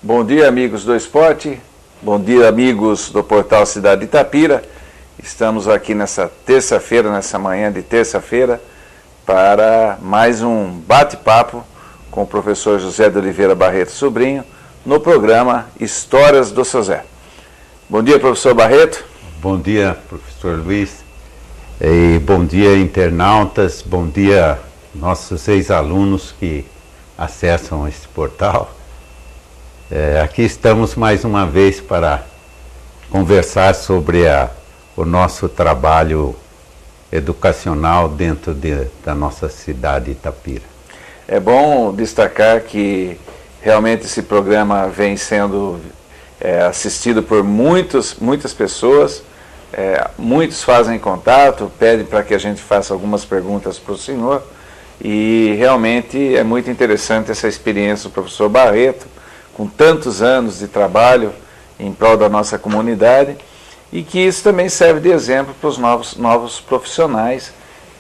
Bom dia, amigos do esporte. Bom dia, amigos do portal Cidade de Itapira. Estamos aqui nessa terça-feira, nessa manhã de terça-feira, para mais um bate-papo com o professor José de Oliveira Barreto Sobrinho, no programa Histórias do Seu Zé. Bom dia, professor Barreto. Bom dia, professor Luiz. E bom dia, internautas. Bom dia, nossos ex-alunos que acessam esse portal. Aqui estamos mais uma vez para conversar sobre o nosso trabalho educacional dentro da nossa cidade de Itapira. É bom destacar que realmente esse programa vem sendo assistido por muitas pessoas, muitos fazem contato, pedem para que a gente faça algumas perguntas para o senhor, e realmente é muito interessante essa experiência do professor Barreto, com tantos anos de trabalho em prol da nossa comunidade, e que isso também serve de exemplo para os novos profissionais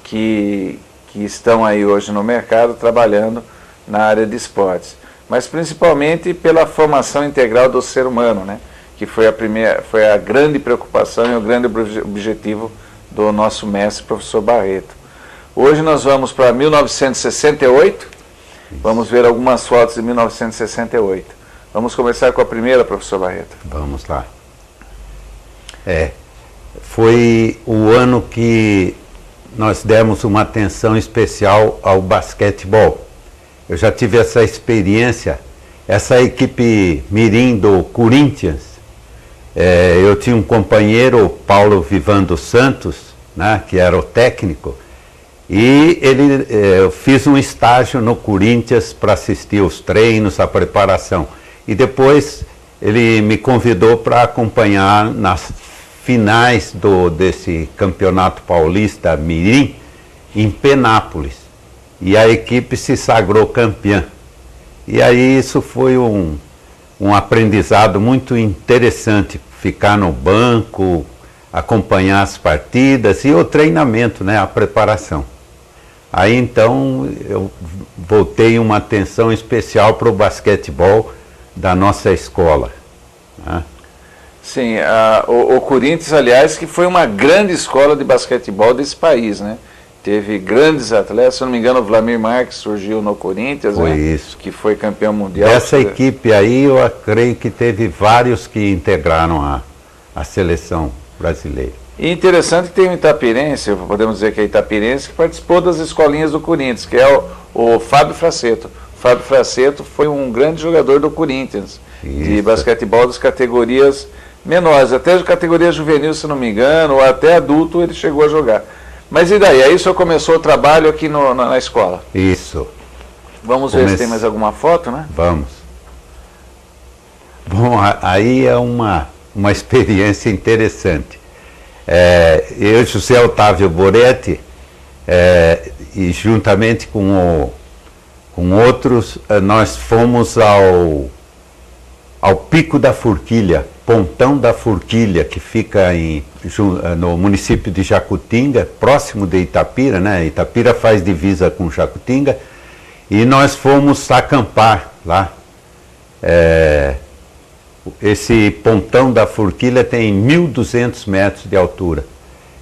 que estão aí hoje no mercado trabalhando na área de esportes, mas principalmente pela formação integral do ser humano, né? Que foi a grande preocupação e o grande objetivo do nosso mestre, professor Barreto. Hoje nós vamos para 1968, vamos ver algumas fotos de 1968. Vamos começar com a primeira, professor Barreto. Vamos lá. Foi o ano que nós demos uma atenção especial ao basquetebol. Eu já tive essa experiência, essa equipe mirim do Corinthians. Eu tinha um companheiro, Paulo Vivando Santos, né, que era o técnico, e eu fiz um estágio no Corinthians para assistir os treinos, a preparação. E depois ele me convidou para acompanhar nas finais desse Campeonato Paulista Mirim, em Penápolis. E a equipe se sagrou campeã. E aí isso foi um aprendizado muito interessante, ficar no banco, acompanhar as partidas e o treinamento, né, a preparação. Aí então eu voltei uma atenção especial para o basquetebol da nossa escola, né? Sim, o Corinthians, aliás, que foi uma grande escola de basquetebol desse país, né? Teve grandes atletas, se não me engano, o Vlamir Marques surgiu no Corinthians, foi, né? Isso. Que foi campeão mundial. Essa equipe aí, eu creio que teve vários que integraram a seleção brasileira. E interessante que tem um itapirense, podemos dizer que é itapirense, que participou das escolinhas do Corinthians, que é o Fábio Fraceto. Fábio Fraceto foi um grande jogador do Corinthians, de basquetebol das categorias menores, até de categoria juvenil, se não me engano, ou até adulto ele chegou a jogar. Mas e daí? Aí o senhor começou o trabalho aqui na escola? Isso. Vamos ver se tem mais alguma foto, né? Vamos. Bom, aí é uma experiência interessante. Eu, José Otávio Boretti, e juntamente com outros, nós fomos ao Pico da Forquilha, Pontão da Forquilha, que fica no município de Jacutinga, próximo de Itapira, né? Itapira faz divisa com Jacutinga, e nós fomos acampar lá. Esse Pontão da Forquilha tem 1.200 metros de altura,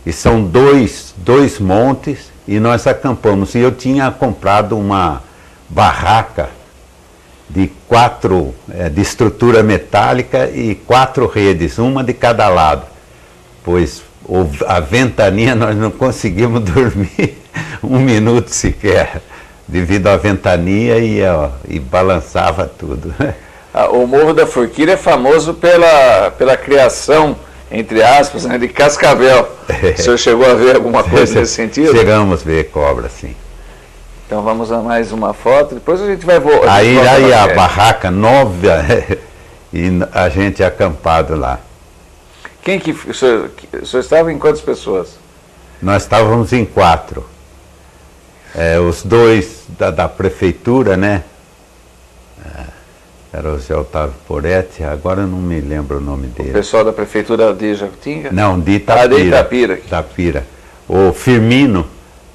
e são dois montes, e nós acampamos. E eu tinha comprado uma barraca de de estrutura metálica e 4 redes, uma de cada lado. Pois a ventania nós não conseguimos dormir 1 minuto sequer, devido à ventania e balançava tudo. O Morro da Forquilha é famoso pela criação, entre aspas, né, de cascavel. O senhor chegou a ver alguma coisa nesse sentido? Chegamos a ver cobra, sim. Então vamos a mais uma foto, depois a gente vai voltar. Aí a barraca nova e a gente acampado lá. O senhor estava em quantas pessoas? Nós estávamos em 4. Os 2 da prefeitura, né? Era o Zé Otávio Boretti, agora eu não me lembro o nome dele. O pessoal da prefeitura de Jacutinga? Não, de Itapira. De Itapira. Itapira. O Firmino.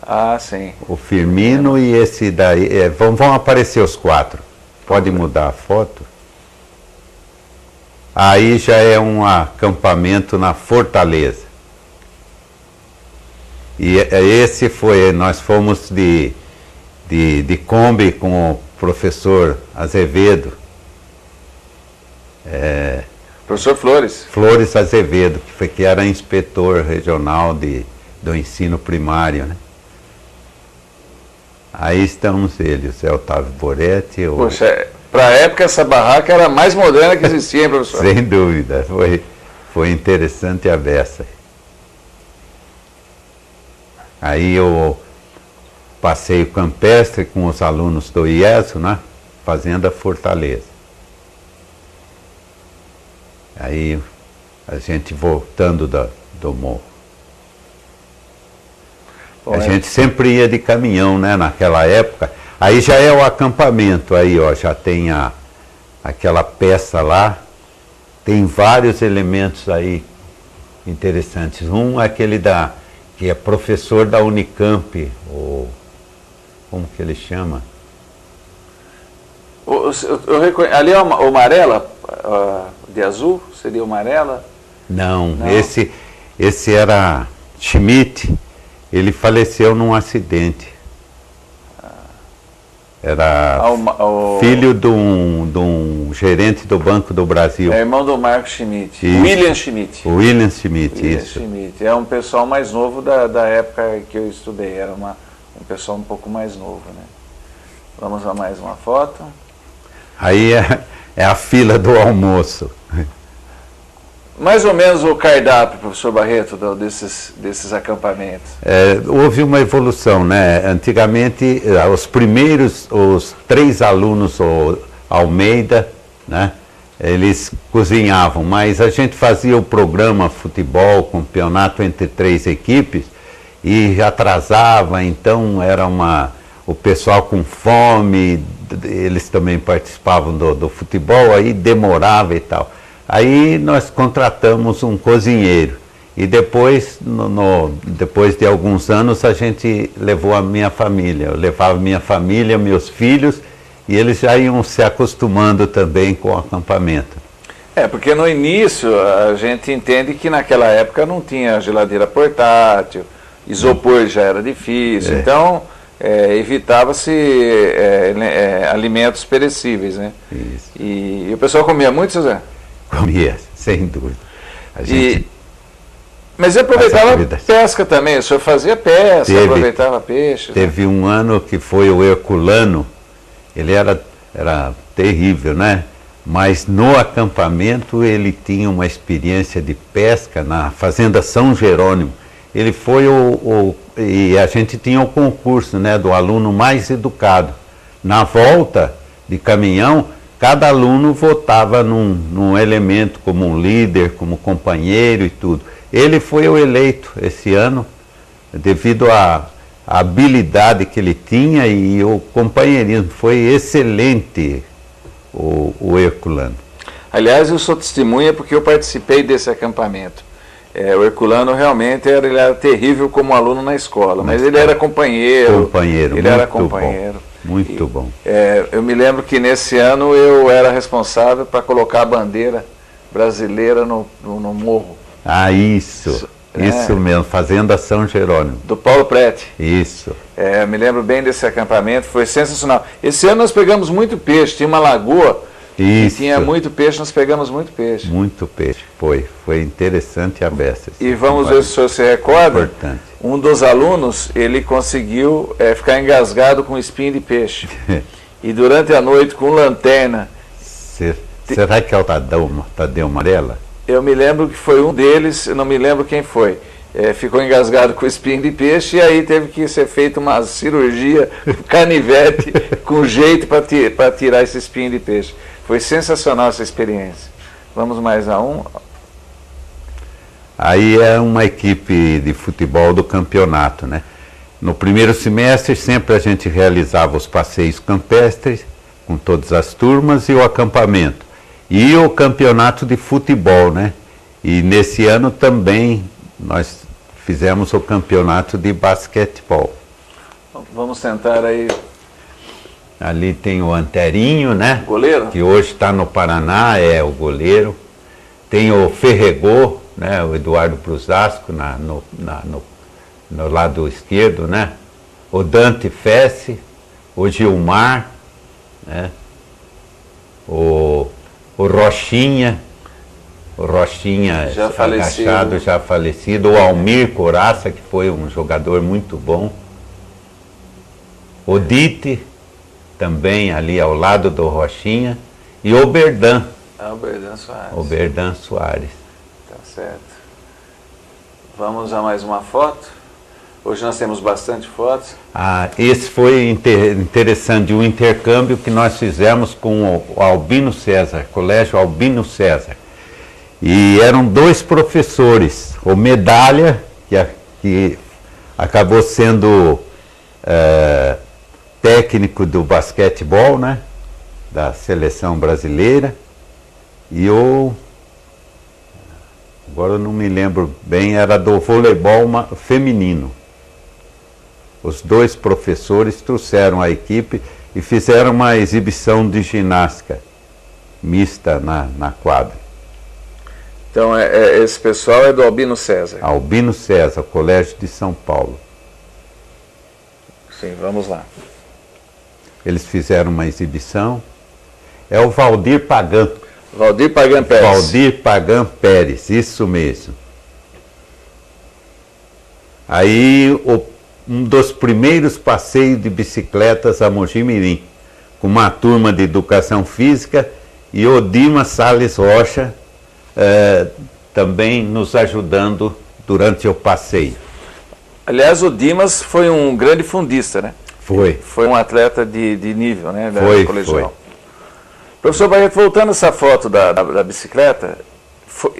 Ah, sim. O Firmino e esse daí, vão aparecer os 4. Pode mudar a foto? Aí já é um acampamento na Fortaleza. E esse foi, nós fomos de Kombi com o professor Azevedo. Professor Flores. Flores Azevedo, que era inspetor regional do ensino primário, né? Aí estamos eles, o Zé Otávio Boretti. Poxa, para a época essa barraca era a mais moderna que existia, hein, professor? Sem dúvida, foi interessante a beça. Aí eu passeio campestre com os alunos do IESO, né? Fazenda Fortaleza. Aí a gente voltando do morro. Bom, a gente sempre ia de caminhão, né, naquela época. Aí já é o acampamento, aí ó, já tem aquela peça lá, tem vários elementos aí interessantes. Um é aquele que é professor da Unicamp, como que ele chama? Ali é o Marela, de azul, seria o Marela? Não. Esse era Schmidt. Ele faleceu num acidente. Era filho de um gerente do Banco do Brasil. É irmão do Marco Schmidt. William Schmidt. William Schmidt, William isso. Schmidt. É um pessoal mais novo da época que eu estudei. Era um pessoal um pouco mais novo, né? Vamos a mais uma foto. Aí é a fila do almoço. Mais ou menos o cardápio, professor Barreto, desses acampamentos. Houve uma evolução, né? Antigamente, os 3 alunos, o Almeida, né? Eles cozinhavam, mas a gente fazia o programa futebol, campeonato entre 3 equipes, e atrasava, então era o pessoal com fome, eles também participavam do futebol, aí demorava e tal. Aí nós contratamos um cozinheiro e depois, depois de alguns anos, a gente levou a minha família. Eu levava minha família, meus filhos, e eles já iam se acostumando também com o acampamento. Porque no início a gente entende que naquela época não tinha geladeira portátil, isopor já era difícil, então evitava-se alimentos perecíveis, né? Isso. E o pessoal comia muito, José? Comia, sem dúvida. Mas aproveitava pesca também, o senhor fazia pesca, aproveitava peixe. Teve um ano que foi o Herculano, ele era terrível, né? Mas no acampamento ele tinha uma experiência de pesca na Fazenda São Jerônimo. Ele foi e a gente tinha o concurso, né, do aluno mais educado. Na volta de caminhão, cada aluno votava num elemento, como um líder, como companheiro e tudo. Ele foi o eleito esse ano, devido à habilidade que ele tinha e o companheirismo. Foi excelente o Herculano. Aliás, eu sou testemunha porque eu participei desse acampamento. O Herculano realmente ele era terrível como aluno na escola, mas ele era companheiro. Ele era companheiro. Bom. Muito bom. Eu me lembro que nesse ano eu era responsável para colocar a bandeira brasileira no morro. Isso mesmo, Fazenda São Jerônimo. Do Paulo Prete. Isso. Eu me lembro bem desse acampamento, foi sensacional. Esse ano nós pegamos muito peixe, tinha uma lagoa e tinha muito peixe, nós pegamos muito peixe. Muito peixe, foi interessante a beça. E vamos ver se o senhor se recorda. Importante. Um dos alunos, ele conseguiu ficar engasgado com espinho de peixe. E durante a noite, com lanterna... Será que é o Tadeu Marela? Eu me lembro que foi um deles, eu não me lembro quem foi. Ficou engasgado com espinho de peixe e aí teve que ser feita uma cirurgia, canivete, com jeito para tirar esse espinho de peixe. Foi sensacional essa experiência. Vamos mais a um... Aí é uma equipe de futebol do campeonato, né? No primeiro semestre sempre a gente realizava os passeios campestres com todas as turmas e o acampamento. E o campeonato de futebol, né? E nesse ano também nós fizemos o campeonato de basquetebol. Vamos tentar aí. Ali tem o Anterinho, né? Goleiro? Que hoje está no Paraná, é o goleiro. tem o Ferregô, né, o Eduardo Prusasco no lado esquerdo, né? O Dante Fesse, o Gilmar, né? O Rochinha já agachado, já falecido, o Almir Coraça, que foi um jogador muito bom, o Dite, também ali ao lado do Rochinha, e o Berdan. O Berdan Soares. O Berdan Soares. Tá certo. Vamos a mais uma foto. Hoje nós temos bastante fotos. Esse foi interessante, o intercâmbio que nós fizemos com o Albino César, Colégio Albino César. E eram 2 professores, o Medalha, que acabou sendo técnico do basquetebol, né, da seleção brasileira, e agora eu não me lembro bem, era do voleibol feminino. Os 2 professores trouxeram a equipe e fizeram uma exibição de ginástica mista na quadra. Então, esse pessoal é do Albino César. Albino César, Colégio de São Paulo. Sim, vamos lá. Eles fizeram uma exibição. É o Valdir Pagan. Valdir Pagan Pérez. Valdir Pagan Pérez, isso mesmo. Aí, um dos primeiros passeios de bicicletas a Mogi Mirim, com uma turma de educação física, e o Dimas Salles Rocha também nos ajudando durante o passeio. Aliás, o Dimas foi um grande fundista, né? Foi. Foi um atleta de nível, né? Foi. Professor Barreto, voltando a essa foto da bicicleta,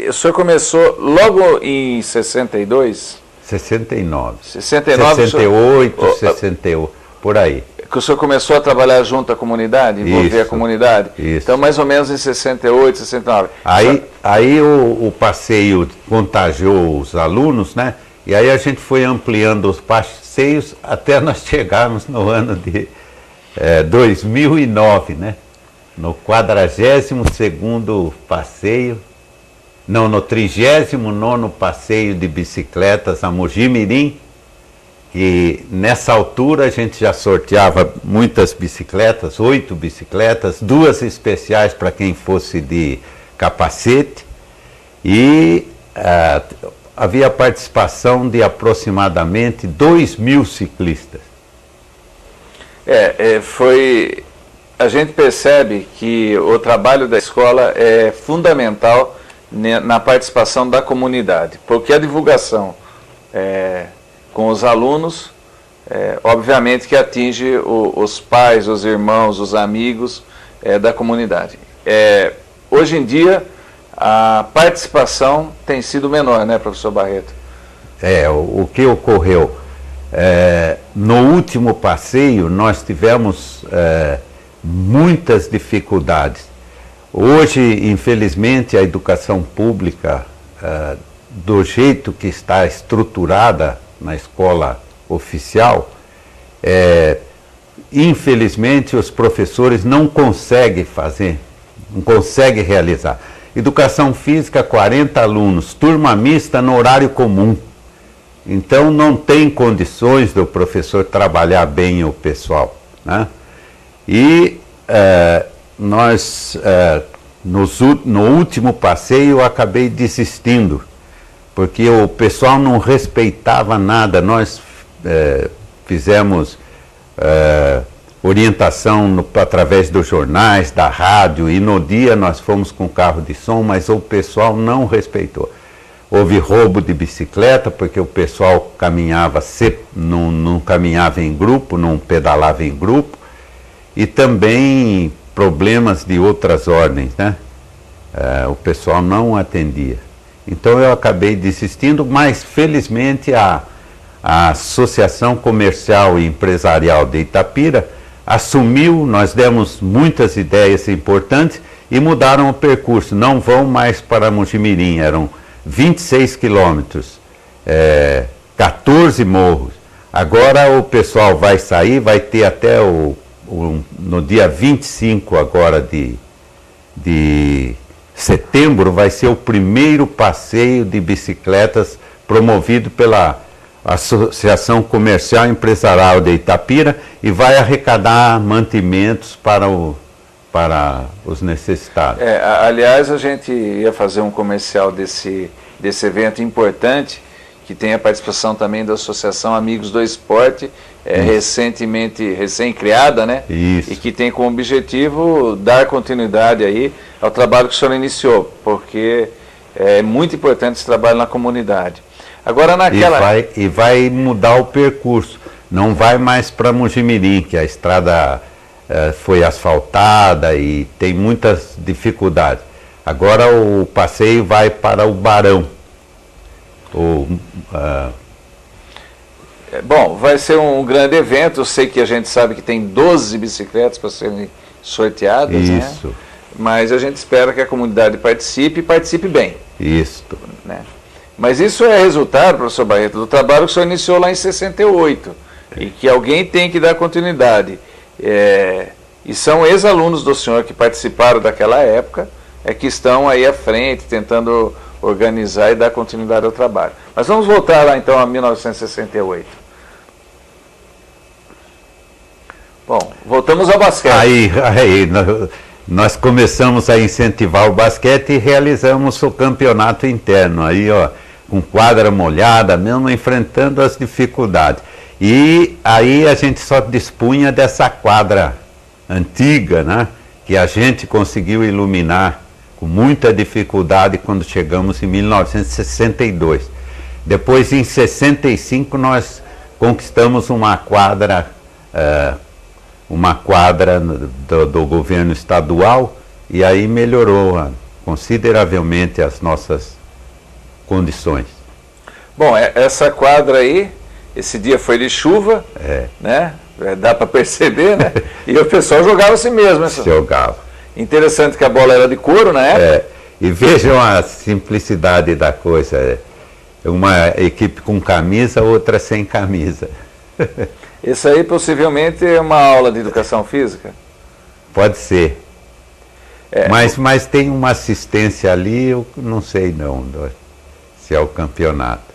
o senhor começou logo em 62? 69. 69? 68, 68, por aí. Que o senhor começou a trabalhar junto à comunidade, envolver a comunidade? Isso. Então, mais ou menos em 68, 69. Aí o passeio contagiou os alunos, né? E aí a gente foi ampliando os passeios até nós chegarmos no ano de 2009, né? No 42º passeio, não, no 39º passeio de bicicletas a Mogi Mirim, que nessa altura a gente já sorteava muitas bicicletas, 8 bicicletas, 2 especiais para quem fosse de capacete, e havia participação de aproximadamente 2.000 ciclistas. A gente percebe que o trabalho da escola é fundamental na participação da comunidade, porque a divulgação com os alunos, obviamente que atinge os pais, os irmãos, os amigos da comunidade. Hoje em dia, a participação tem sido menor, né, professor Barreto? O que ocorreu? No último passeio, nós tivemos muitas dificuldades. Hoje, infelizmente, a educação pública, do jeito que está estruturada na escola oficial, infelizmente os professores não conseguem fazer, não conseguem realizar. Educação física, 40 alunos, turma mista no horário comum. Então não tem condições do professor trabalhar bem o pessoal, né? E no último passeio eu acabei desistindo, porque o pessoal não respeitava nada. Nós fizemos orientação através dos jornais, da rádio, e no dia nós fomos com carro de som, mas o pessoal não respeitou. Houve roubo de bicicleta, porque o pessoal caminhava, não caminhava em grupo, não pedalava em grupo, e também problemas de outras ordens, né? O pessoal não atendia. Então eu acabei desistindo, mas felizmente a Associação Comercial e Empresarial de Itapira assumiu, nós demos muitas ideias importantes e mudaram o percurso. Não vão mais para Mogi Mirim, eram 26 quilômetros, 14 morros. Agora o pessoal vai sair, vai ter até no dia 25 agora de setembro vai ser o primeiro passeio de bicicletas promovido pela Associação Comercial e Empresarial de Itapira e vai arrecadar mantimentos para os necessitados. Aliás, a gente ia fazer um comercial desse evento importante, que tem a participação também da Associação Amigos do Esporte, recém-criada, né? Isso. E que tem como objetivo dar continuidade aí ao trabalho que o senhor iniciou, porque é muito importante esse trabalho na comunidade. Agora E vai mudar o percurso, não vai mais para Mojimirim, que a estrada foi asfaltada e tem muitas dificuldades. Agora o passeio vai para o Barão. Bom, vai ser um grande evento. Eu sei que a gente sabe que tem 12 bicicletas para serem sorteadas, isso, né? Mas a gente espera que a comunidade participe e participe bem. Isso. Né? Mas isso é resultado, professor Barreto, do trabalho que o senhor iniciou lá em 68 e que alguém tem que dar continuidade. E são ex-alunos do senhor que participaram daquela época, que estão aí à frente, tentando organizar e dar continuidade ao trabalho. Mas vamos voltar lá então a 1968. Bom, voltamos ao basquete. Aí nós começamos a incentivar o basquete e realizamos o campeonato interno, aí ó, com quadra molhada, mesmo enfrentando as dificuldades. E aí a gente só dispunha dessa quadra antiga, né, que a gente conseguiu iluminar com muita dificuldade quando chegamos em 1962. Depois, em 65, nós conquistamos uma quadra do governo estadual e aí melhorou consideravelmente as nossas condições. Bom, essa quadra aí, esse dia foi de chuva, né? Dá para perceber, né? E o pessoal jogava assim mesmo. Jogava. Interessante que a bola era de couro na época. E vejam a simplicidade da coisa. Uma equipe com camisa, outra sem camisa. Isso aí possivelmente é uma aula de educação física? Pode ser. Mas tem uma assistência ali, eu não sei não se é o campeonato.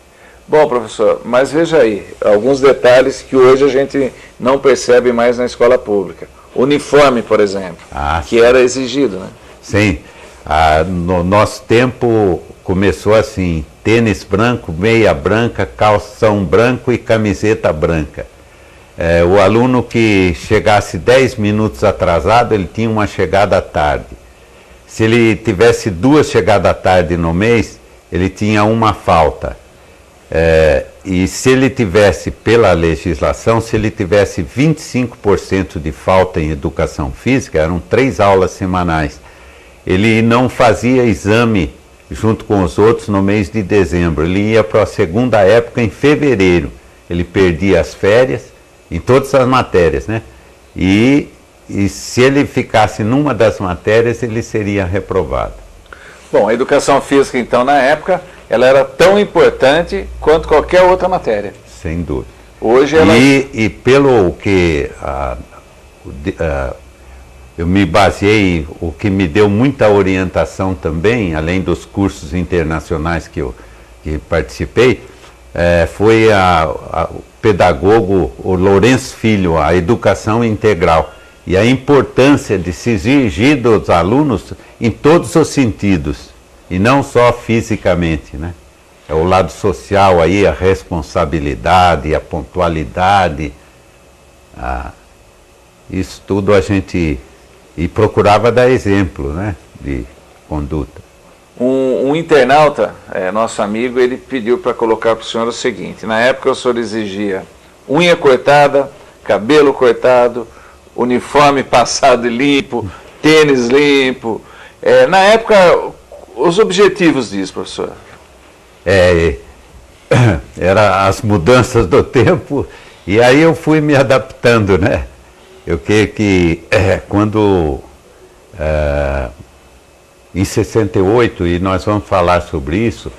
Bom, professor, mas veja aí, alguns detalhes que hoje a gente não percebe mais na escola pública. Uniforme, por exemplo, que era exigido, né? Sim. No nosso tempo começou assim, tênis branco, meia branca, calção branco e camiseta branca. O aluno que chegasse 10 minutos atrasado, ele tinha uma chegada à tarde. Se ele tivesse 2 chegadas à tarde no mês, ele tinha uma falta. E se ele tivesse, pela legislação, se ele tivesse 25% de falta em educação física, eram 3 aulas semanais, ele não fazia exame junto com os outros no mês de dezembro, ele ia para a segunda época em fevereiro, ele perdia as férias em todas as matérias, né? E se ele ficasse numa das matérias, ele seria reprovado. Bom, a educação física, então, na época, ela era tão importante quanto qualquer outra matéria. Sem dúvida. Hoje ela... E pelo que eu me baseei, o que me deu muita orientação também, além dos cursos internacionais que participei, foi o pedagogo, o Lourenço Filho, a educação integral. E a importância de se exigir dos alunos em todos os sentidos, e não só fisicamente, né? É o lado social aí, a responsabilidade, a pontualidade, isso tudo a gente... E procurava dar exemplo, né, de conduta. Um internauta, nosso amigo, ele pediu para colocar para o senhor o seguinte: na época o senhor exigia unha cortada, cabelo cortado, uniforme passado e limpo, tênis limpo. Na época, os objetivos disso, professor? Era as mudanças do tempo, e aí eu fui me adaptando, né? Eu creio que quando, em 68, e nós vamos falar sobre isso,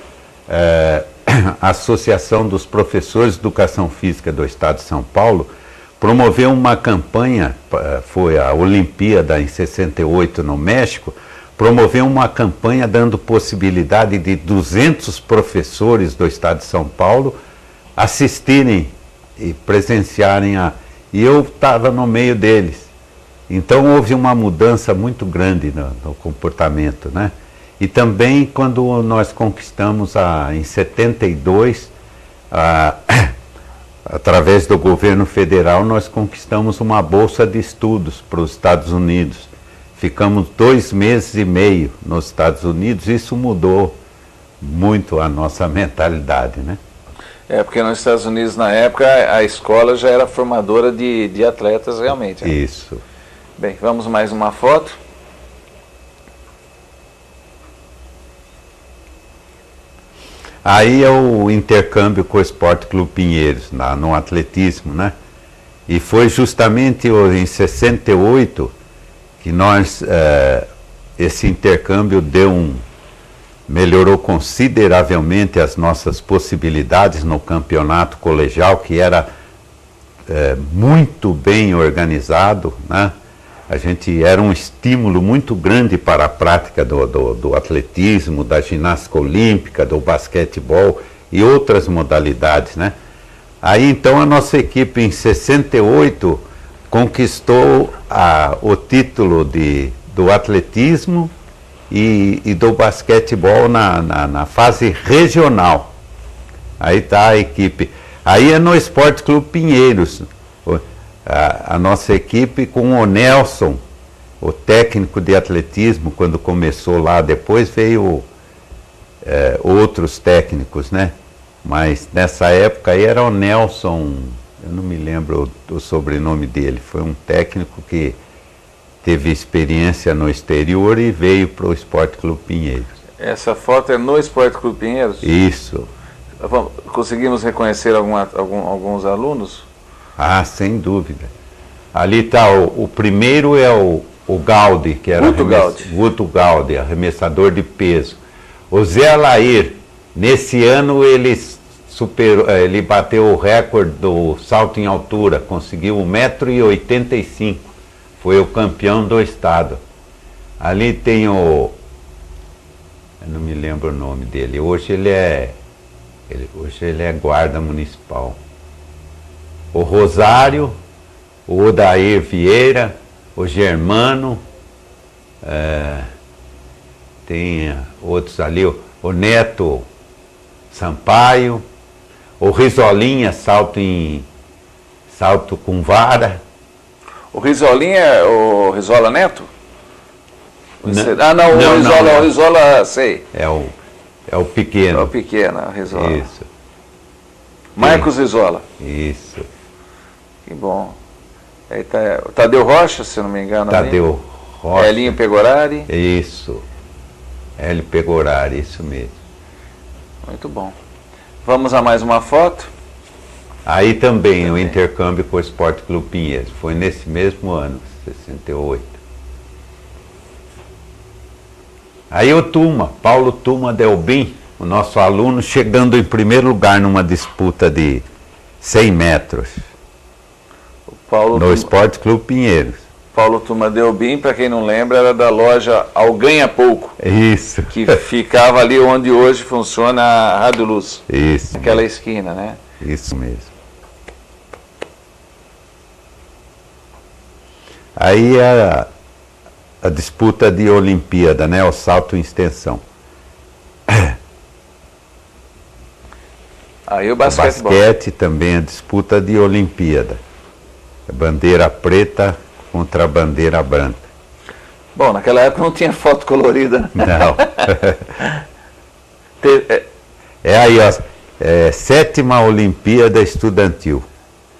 a Associação dos Professores de Educação Física do Estado de São Paulo promoveu uma campanha, foi a Olimpíada em 68 no México, promoveu uma campanha dando possibilidade de 200 professores do estado de São Paulo assistirem e presenciarem e eu estava no meio deles. Então houve uma mudança muito grande no comportamento, né? E também quando nós conquistamos em 72, através do governo federal, nós conquistamos uma bolsa de estudos para os Estados Unidos. Ficamos 2 meses e meio nos Estados Unidos, isso mudou muito a nossa mentalidade, né? Porque nos Estados Unidos, na época, a escola já era formadora de atletas realmente, né? Isso. Bem, vamos mais uma foto. Aí é o intercâmbio com o Esporte Clube Pinheiros, no atletismo, né? E foi justamente em 68 que esse intercâmbio melhorou consideravelmente as nossas possibilidades no campeonato colegial, que era muito bem organizado, né? A gente era um estímulo muito grande para a prática do atletismo, da ginástica olímpica, do basquetebol e outras modalidades, né? Aí então a nossa equipe em 68 conquistou o título do atletismo e do basquetebol na fase regional. Aí está a equipe. Aí é no Esporte Clube Pinheiros. A nossa equipe com o Nelson, o técnico de atletismo, quando começou lá, depois veio outros técnicos, né? Mas nessa época aí era o Nelson, eu não me lembro o sobrenome dele, foi um técnico que teve experiência no exterior e veio para o Esporte Clube Pinheiros. Essa foto é no Esporte Clube Pinheiros? Isso. Conseguimos reconhecer alguns alunos? Ah, sem dúvida. Ali está, o primeiro é o Gaudi, que era Guto Gaudi, arremessador de peso. O Zé Alair, nesse ano ele bateu o recorde do salto em altura, conseguiu 1,85 m, foi o campeão do estado. Ali tem eu não me lembro o nome dele, hoje ele é guarda municipal. O Rosário, o Odair Vieira, o Germano, tem outros ali, o Neto Sampaio, o Rizolinha, salto com vara. O Rizolinha é o Rizola Neto? Não, o Rizola, sei. É o pequeno. É o pequeno, o Rizola. Isso. Marcos Rizola. Isso. Que bom. Aí tá o Tadeu Rocha, se não me engano. Tadeu Rocha. Elinho Pegorari. Isso. Hélio Pegorari, isso mesmo. Muito bom. Vamos a mais uma foto. Aí também o intercâmbio com o Esporte Clube Pinheiros. Foi nesse mesmo ano, 68. Aí o Paulo Tuma Delbim, o nosso aluno, chegando em primeiro lugar numa disputa de 100 metros. No Esporte Clube Pinheiros. Paulo Tuma Delbim, para quem não lembra, era da loja Ao Ganha Pouco. Isso. Que ficava ali onde hoje funciona a Rádio Luz. Isso. Naquela esquina, né? Isso mesmo. Aí a disputa de Olimpíada, né? O salto em extensão. Aí o basquetebol. O basquete também a disputa de Olimpíada. Bandeira preta contra a bandeira branca. Bom, naquela época não tinha foto colorida. Não. Aí, ó. 7ª Olimpíada Estudantil,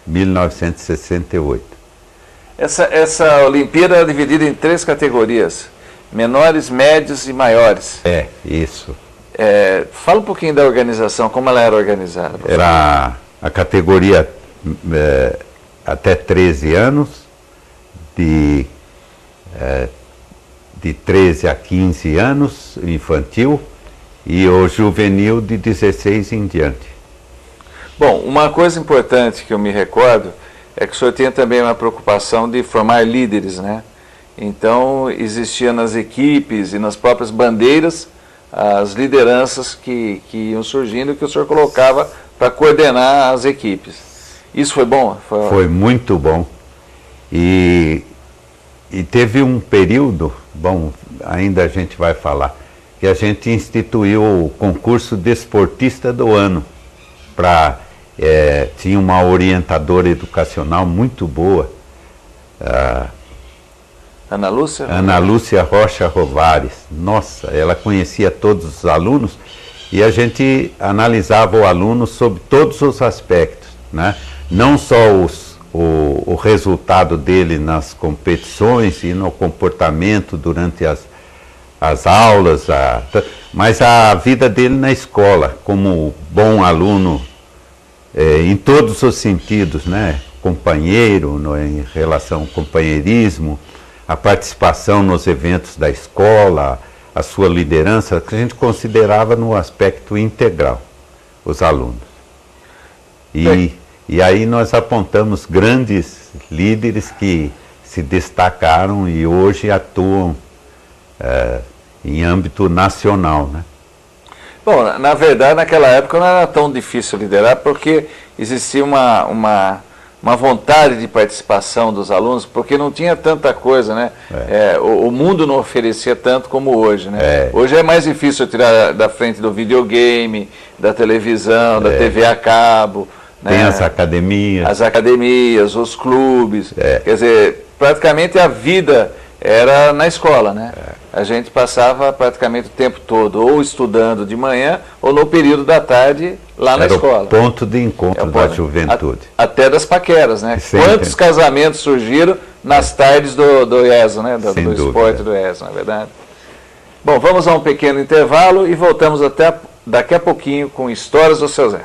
1968. Essa Olimpíada era dividida em 3 categorias: menores, médios e maiores. Isso. Fala um pouquinho da organização, como ela era organizada. Era a categoria até 13 anos, de 13 a 15 anos, infantil, e o juvenil de 16 em diante. Bom, uma coisa importante que eu me recordo é que o senhor tinha também uma preocupação de formar líderes, né? Então existia nas equipes e nas próprias bandeiras as lideranças que iam surgindo, que o senhor colocava para coordenar as equipes. Isso foi bom? Foi muito bom. E teve um período, bom, ainda a gente vai falar, que a gente instituiu o concurso Desportista do Ano. Tinha uma orientadora educacional muito boa, Ana Lúcia? Ana Lúcia Rocha Rovares. Nossa, ela conhecia todos os alunos e a gente analisava o aluno sob todos os aspectos, né? Não só o resultado dele nas competições e no comportamento durante as aulas, mas a vida dele na escola, como bom aluno, em todos os sentidos, né? Companheiro, em relação ao companheirismo, a participação nos eventos da escola, a sua liderança, que a gente considerava no aspecto integral, os alunos. E aí nós apontamos grandes líderes que se destacaram e hoje atuam em âmbito nacional, né? Bom, na verdade, naquela época não era tão difícil liderar, porque existia uma vontade de participação dos alunos, porque não tinha tanta coisa, né? O mundo não oferecia tanto como hoje, né? Hoje é mais difícil tirar da frente do videogame, da televisão, da TV a cabo. Tem, né? As academias, os clubes. Quer dizer, praticamente a vida era na escola, né? A gente passava praticamente o tempo todo ou estudando de manhã ou no período da tarde lá na escola. Era o ponto de encontro da juventude. Até das paqueras, né? Quantos casamentos surgiram nas tardes do ESO, né? Do esporte do ESO, não é verdade? Bom, vamos a um pequeno intervalo e voltamos até daqui a pouquinho com Histórias do Seu Zé.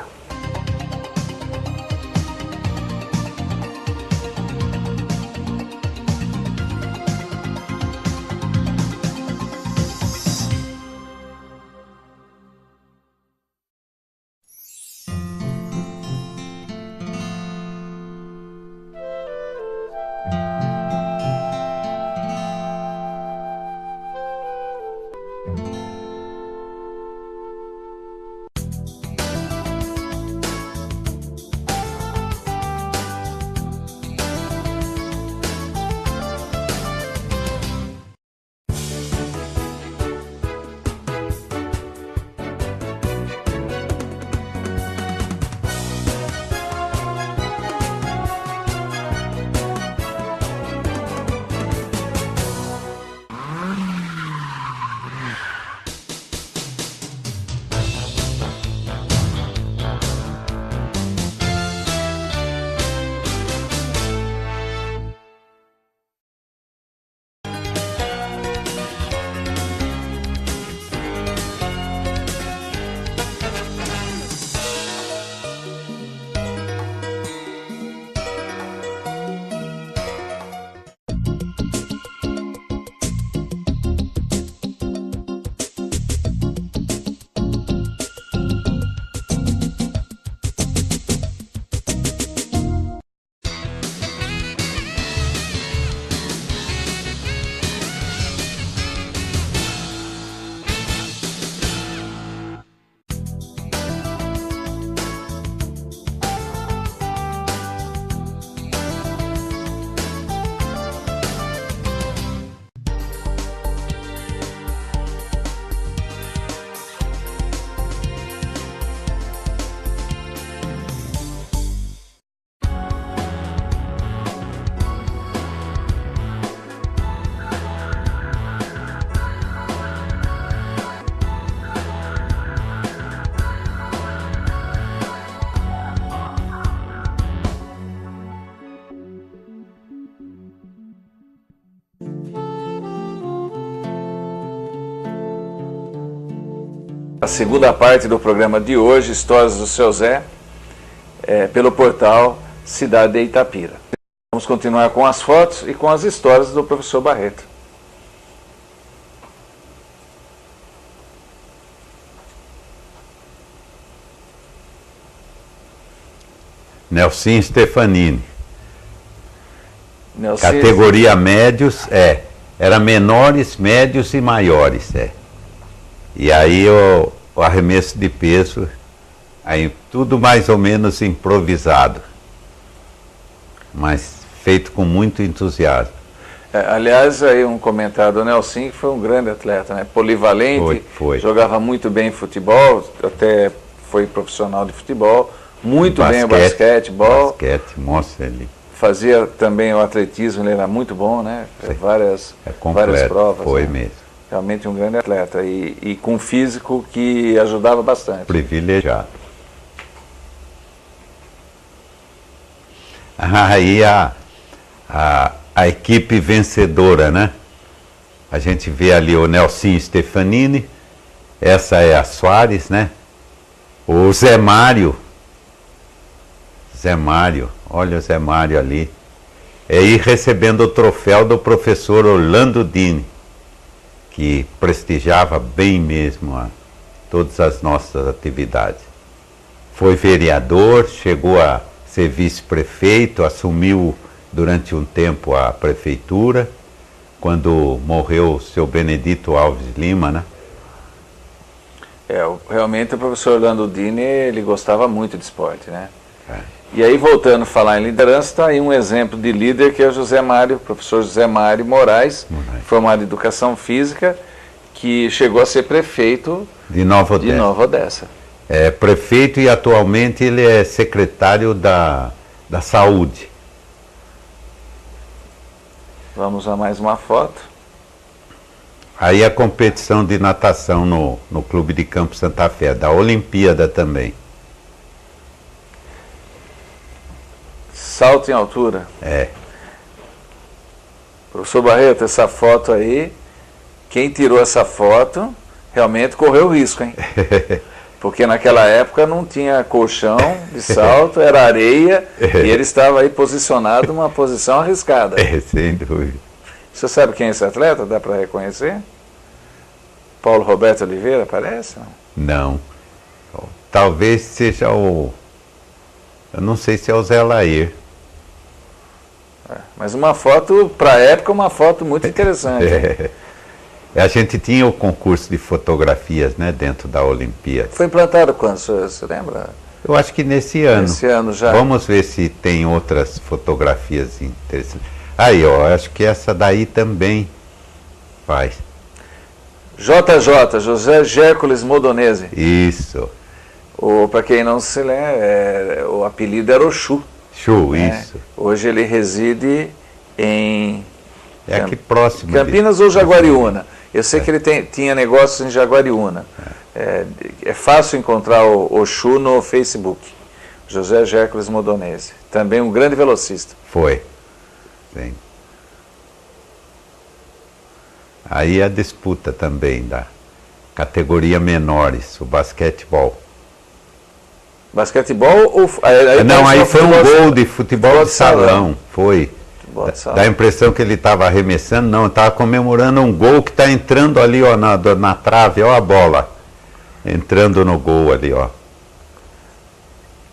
A segunda parte do programa de hoje, Histórias do Seu Zé, pelo portal Cidade de Itapira. Vamos continuar com as fotos e com as histórias do professor Barreto. Nelsinho Stefanini. Categoria médios, Era menores, médios e maiores, E aí o arremesso de peso, aí tudo mais ou menos improvisado, mas feito com muito entusiasmo. Aliás, aí um comentário do Nelson, que foi um grande atleta, né? Polivalente, foi. Jogava muito bem futebol, até foi profissional de futebol, muito bem o basquetebol. Basquete, mostra ele. Fazia também o atletismo, ele era muito bom, né? Várias provas. Foi né? mesmo. Realmente um grande atleta e com um físico que ajudava bastante. Privilegiado. Aí a equipe vencedora, né? A gente vê ali o Nelson Stefanini, essa é a Soares, né? O Zé Mário, olha o Zé Mário ali. E recebendo o troféu do professor Orlando Dini, que prestigiava bem mesmo todas as nossas atividades. Foi vereador, chegou a ser vice-prefeito, assumiu durante um tempo a prefeitura, quando morreu o seu Benedito Alves Lima, né? Realmente o professor Orlando Dini, ele gostava muito de esporte, né? E aí, voltando a falar em liderança, está aí um exemplo de líder que é o professor José Mário Moraes, formado em Educação Física, que chegou a ser prefeito de Nova Odessa. É prefeito e atualmente ele é secretário da Saúde. Vamos a mais uma foto. Aí a competição de natação no Clube de Campo Santa Fé, da Olimpíada também. Salto em altura. Professor Barreto, essa foto aí, quem tirou essa foto realmente correu risco, hein? Porque naquela época não tinha colchão de salto, era areia, e ele estava aí posicionado numa posição arriscada. Sem dúvida. Você sabe quem é esse atleta? Dá para reconhecer? Paulo Roberto Oliveira, parece? Não. Talvez seja eu não sei se é o Zé Lair. Mas uma foto, para a época, uma foto muito interessante. A gente tinha o concurso de fotografias, né, dentro da Olimpíada. Foi implantado quando, você lembra? Eu acho que nesse ano. Nesse ano já. Vamos ver se tem outras fotografias interessantes. Aí, ó, acho que essa daí também faz. JJ, José Gércules Modonese. Isso. Para quem não se lembra, o apelido era o Chu. Isso. Hoje ele reside em... aqui próximo. Campinas ou Jaguariúna. Eu sei que ele tinha negócios em Jaguariúna. É fácil encontrar o Chu no Facebook. José Gércules Modonese. Também um grande velocista. Foi. Sim. Aí a disputa também da categoria menores, o basquetebol. Basquetebol ou... Aí foi um gol de futebol de salão. Foi. Dá a impressão que ele estava arremessando, não, estava comemorando um gol que está entrando ali, ó, na trave, ó a bola. Entrando no gol ali, ó.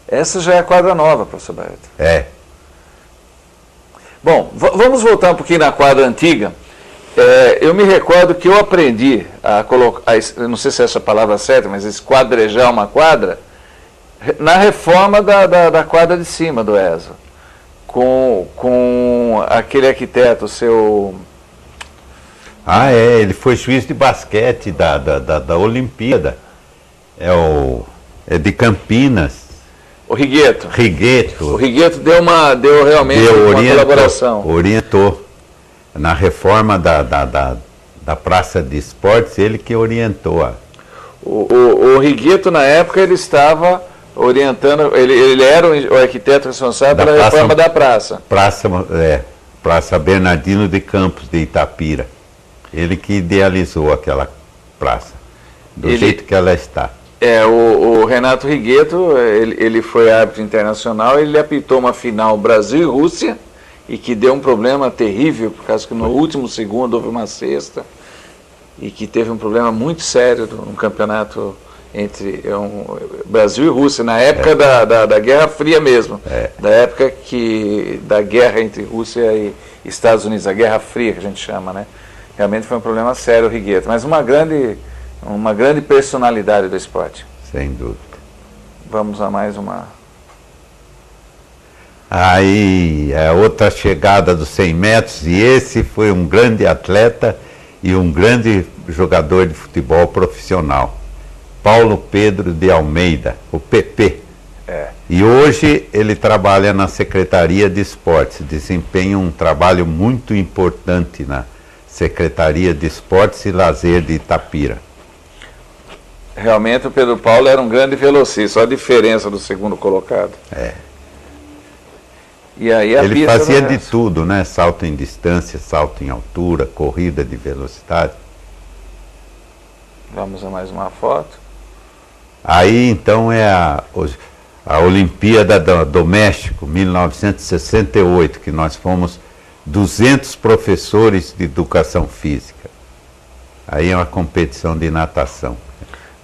Essa já é a quadra nova, professor Barreto. Bom, vamos voltar um pouquinho na quadra antiga. Eu me recordo que eu aprendi a colocar, não sei se é essa palavra certa, mas esquadrejar uma quadra, na reforma da quadra de cima do ESA. Com aquele arquiteto, seu... ele foi juiz de basquete da Olimpíada. É de Campinas. O Rigueto. O Rigueto deu realmente uma colaboração. Orientou. Na reforma da Praça de Esportes, ele que orientou. O Rigueto, na época, ele estava orientando, ele era o arquiteto responsável pela reforma da praça. Praça Bernardino de Campos, de Itapira. Ele que idealizou aquela praça, do jeito que ela está. O Renato Rigueto, ele foi árbitro internacional, ele apitou uma final Brasil e Rússia, e que deu um problema terrível, por causa que no último segundo houve uma cesta, e que teve um problema muito sério no campeonato entre Brasil e Rússia, na época da Guerra Fria mesmo, da época da guerra entre Rússia e Estados Unidos, a Guerra Fria que a gente chama, né? Realmente foi um problema sério o Rigueto, mas uma grande personalidade do esporte. Sem dúvida. Vamos a mais uma. Aí, a outra chegada dos 100 metros, e esse foi um grande atleta e um grande jogador de futebol profissional. Paulo Pedro de Almeida, o PP. E hoje ele trabalha na Secretaria de Esportes, desempenha um trabalho muito importante na Secretaria de Esportes e Lazer de Itapira. Realmente o Pedro Paulo era um grande velocista, só a diferença do segundo colocado. E aí ele fazia de tudo, né? Salto em distância, salto em altura, corrida de velocidade. Vamos a mais uma foto. Aí então é a Olimpíada do México, 1968, que nós fomos 200 professores de educação física. Aí é uma competição de natação.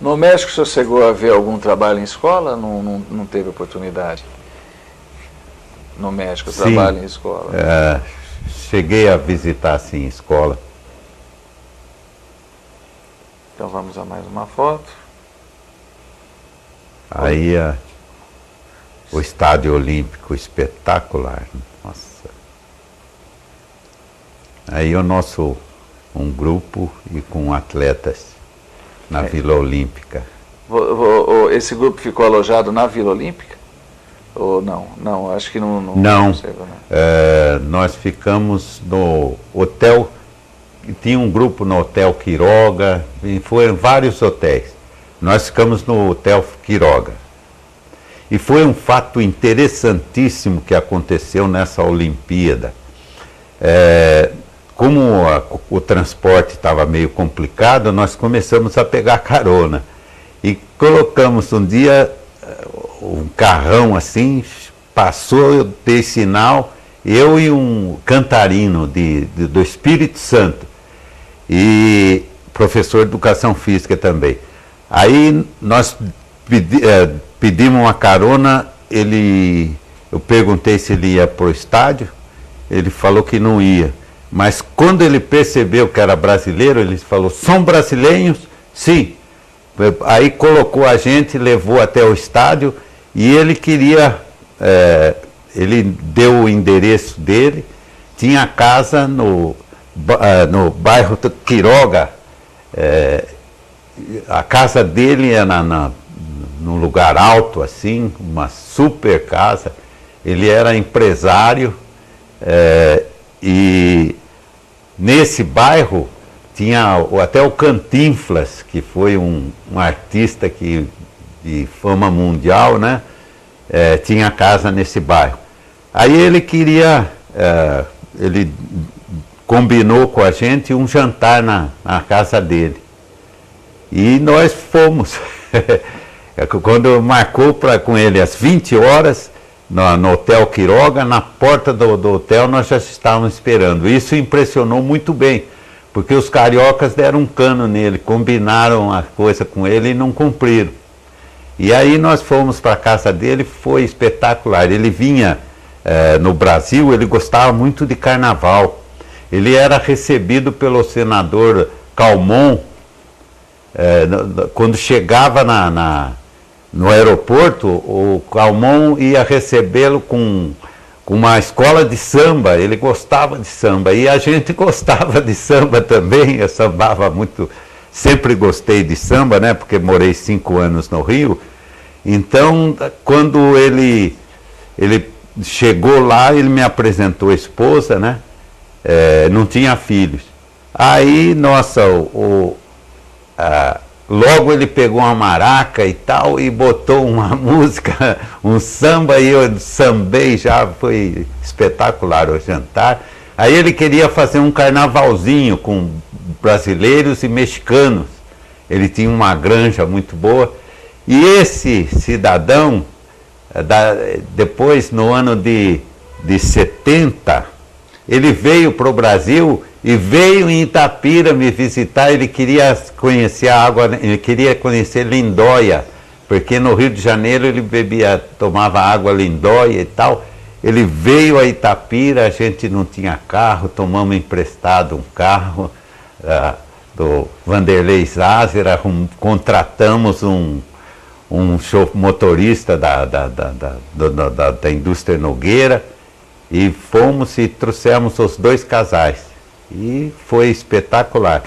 No México, o senhor chegou a ver algum trabalho em escola? Não teve oportunidade? No México, Sim, trabalho em escola? Cheguei a visitar, sim, escola. Então vamos a mais uma foto. Aí o Estádio Olímpico, espetacular. Nossa. Aí um grupo e com atletas na Vila Olímpica. Esse grupo ficou alojado na Vila Olímpica? Ou não? Não, acho que não. Não. Nós ficamos no hotel, tinha um grupo no Hotel Quiroga, e foram vários hotéis. Nós ficamos no Hotel Quiroga. E foi um fato interessantíssimo que aconteceu nessa Olimpíada. Como o transporte estava meio complicado, nós começamos a pegar carona. E colocamos um dia um carrão assim, passou, eu dei sinal, eu e um cantarino do Espírito Santo, e professor de educação física também. Aí nós pedimos uma carona, eu perguntei se ele ia para o estádio, ele falou que não ia. Mas quando ele percebeu que era brasileiro, ele falou, são brasileiros? Sim. Aí colocou a gente, levou até o estádio, e ele queria, ele deu o endereço dele, tinha casa no bairro Quiroga, a casa dele era num lugar alto assim, uma super casa, ele era empresário, e nesse bairro tinha até o Cantinflas, que foi um artista de fama mundial, né? Tinha casa nesse bairro. Aí ele ele combinou com a gente um jantar na casa dele. E nós fomos. Quando marcou com ele às 20 horas, no Hotel Quiroga, na porta do hotel nós já estávamos esperando. Isso impressionou muito bem, porque os cariocas deram um cano nele, combinaram a coisa com ele e não cumpriram. E aí nós fomos para a casa dele, foi espetacular. Ele vinha no Brasil, ele gostava muito de carnaval. Ele era recebido pelo senador Calmon, quando chegava no aeroporto, o Calmon ia recebê-lo com uma escola de samba. Ele gostava de samba e a gente gostava de samba também. Eu sambava muito, sempre gostei de samba, né? Porque morei 5 anos no Rio. Então, quando ele chegou lá, ele me apresentou a esposa, né? Não tinha filhos. Aí, nossa, logo ele pegou uma maraca e tal e botou uma música, um samba, e eu sambei, já foi espetacular o jantar. Aí ele queria fazer um carnavalzinho com brasileiros e mexicanos. Ele tinha uma granja muito boa. E esse cidadão, depois no ano de 70, ele veio para o Brasil e veio em Itapira me visitar. Ele queria conhecer a água, ele queria conhecer Lindóia, porque no Rio de Janeiro ele tomava água Lindóia e tal. Ele veio a Itapira, a gente não tinha carro, tomamos emprestado um carro. do Vanderlei Zázera, contratamos um motorista da indústria Nogueira e fomos e trouxemos os 2 casais. E foi espetacular.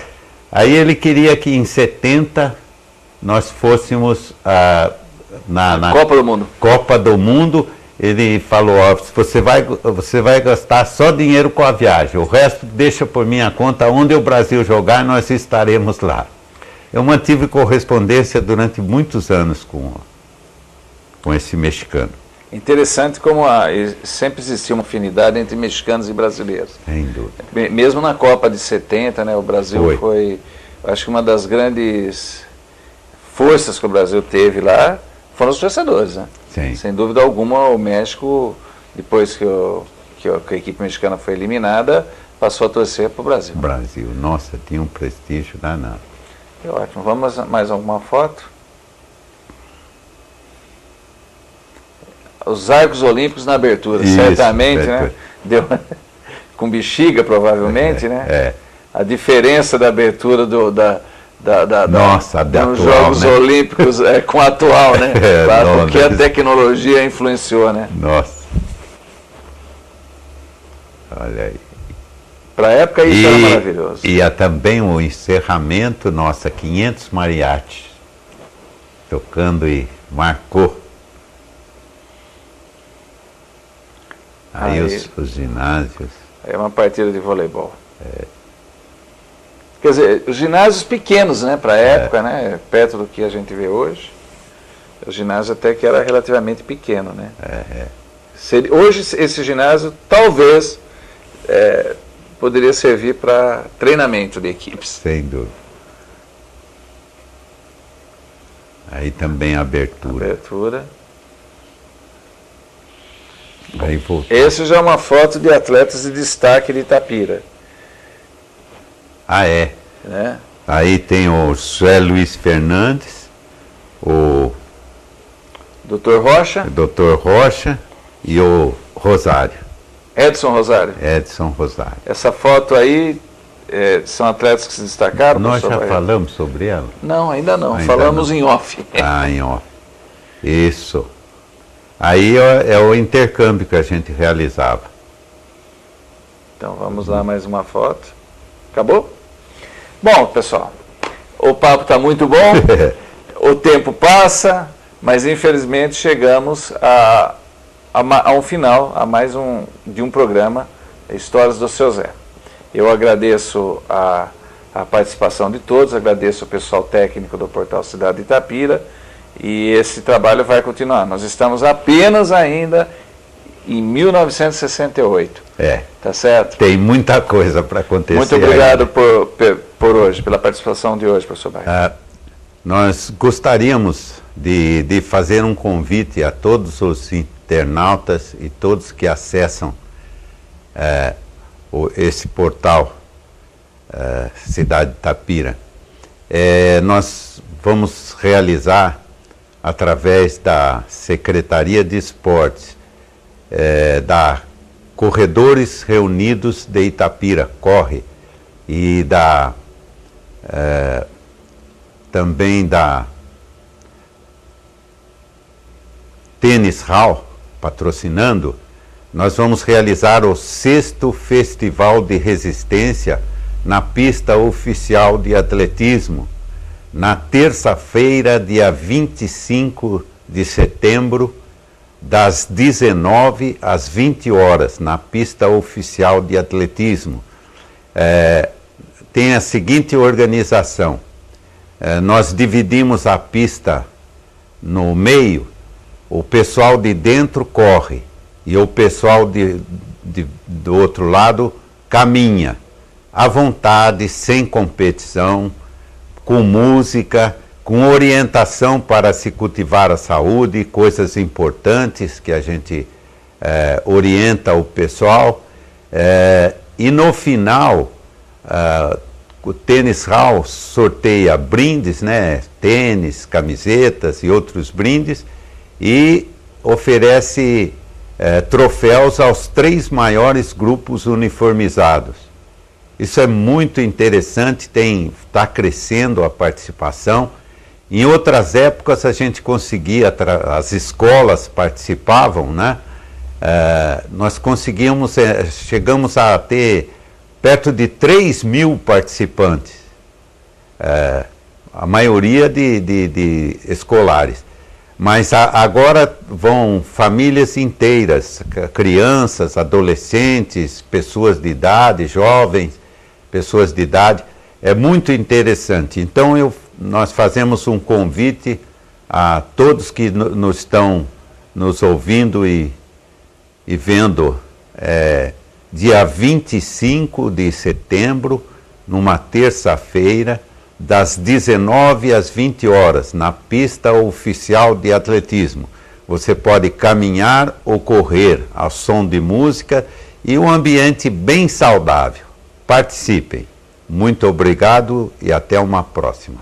Aí ele queria que em 70 nós fôssemos na Copa do Mundo. Copa do Mundo. Ele falou, ó, você vai gastar só dinheiro com a viagem, o resto deixa por minha conta, onde o Brasil jogar nós estaremos lá. Eu mantive correspondência durante muitos anos com esse mexicano. Interessante como sempre existiu uma afinidade entre mexicanos e brasileiros. Sem dúvida. Mesmo na Copa de 70, né, o Brasil foi, acho que uma das grandes forças que o Brasil teve lá foram os torcedores, né? Sim. Sem dúvida alguma, o México, depois que a equipe mexicana foi eliminada, passou a torcer para o Brasil. Brasil, nossa, tinha um prestígio danado. Ótimo. Vamos mais alguma foto? Os arcos olímpicos na abertura, isso, certamente, né? Deu com bexiga, provavelmente, né? A diferença da abertura nossa, dos atual, Jogos né? Olímpicos com a atual, né? Claro, porque a tecnologia influenciou, né? Nossa. Olha aí. Para a época isso era maravilhoso. E também o encerramento, nossa, 500 mariachis tocando e marcou. Aí os ginásios. É uma partida de voleibol. Quer dizer, os ginásios pequenos, né, para a época, né, perto do que a gente vê hoje. O ginásio até que era relativamente pequeno, né. Hoje esse ginásio talvez poderia servir para treinamento de equipes. Sem dúvida. Aí também a abertura. Abertura. Aí voltou. Esse já é uma foto de atletas de destaque de Itapira. Ah, é? Né? Aí tem o José Luiz Fernandes, o Dr. Rocha. Dr. Rocha e o Rosário. Edson Rosário. Edson Rosário. Essa foto aí são atletas que se destacaram? Nós já falamos sobre ela? Não, ainda não. Ainda Falamos não. em off. Ah, em off. Isso. Aí é o intercâmbio que a gente realizava. Então vamos lá, mais uma foto. Acabou? Bom, pessoal, o papo está muito bom, o tempo passa, mas infelizmente chegamos a um final, a mais de um programa, Histórias do Seu Zé. Eu agradeço a participação de todos, agradeço o pessoal técnico do Portal Cidade de Itapira, e esse trabalho vai continuar. Nós estamos apenas ainda em 1968. Tá certo? Tem muita coisa para acontecer. Muito obrigado por hoje, pela participação de hoje, professor Baia. Nós gostaríamos de fazer um convite a todos os internautas e todos que acessam esse portal Cidade de Itapira. Nós vamos realizar, através da Secretaria de Esportes, da Corredores Reunidos de Itapira, Corre, e também da Tênis Hall, patrocinando, nós vamos realizar o 6º Festival de Resistência na pista oficial de atletismo, na terça-feira, dia 25 de setembro, das 19 às 20 horas, na pista oficial de atletismo. Tem a seguinte organização: nós dividimos a pista no meio, o pessoal de dentro corre e o pessoal do outro lado caminha, à vontade, sem competição, com música, com orientação para se cultivar a saúde, coisas importantes que a gente orienta o pessoal. E no final, o Tênis Hall sorteia brindes, né? Tênis, camisetas e outros brindes, e oferece troféus aos 3 maiores grupos uniformizados. Isso é muito interessante, está crescendo a participação. Em outras épocas a gente conseguia, as escolas participavam, né? Nós conseguimos, chegamos a ter perto de 3.000 participantes, a maioria de escolares. Mas agora vão famílias inteiras, crianças, adolescentes, pessoas de idade, jovens, pessoas de idade. É muito interessante. Então nós fazemos um convite a todos que estão nos ouvindo e vendo, dia 25 de setembro, numa terça-feira, das 19 às 20 horas, na pista oficial de atletismo. Você pode caminhar ou correr ao som de música e um ambiente bem saudável. Participem. Muito obrigado e até uma próxima.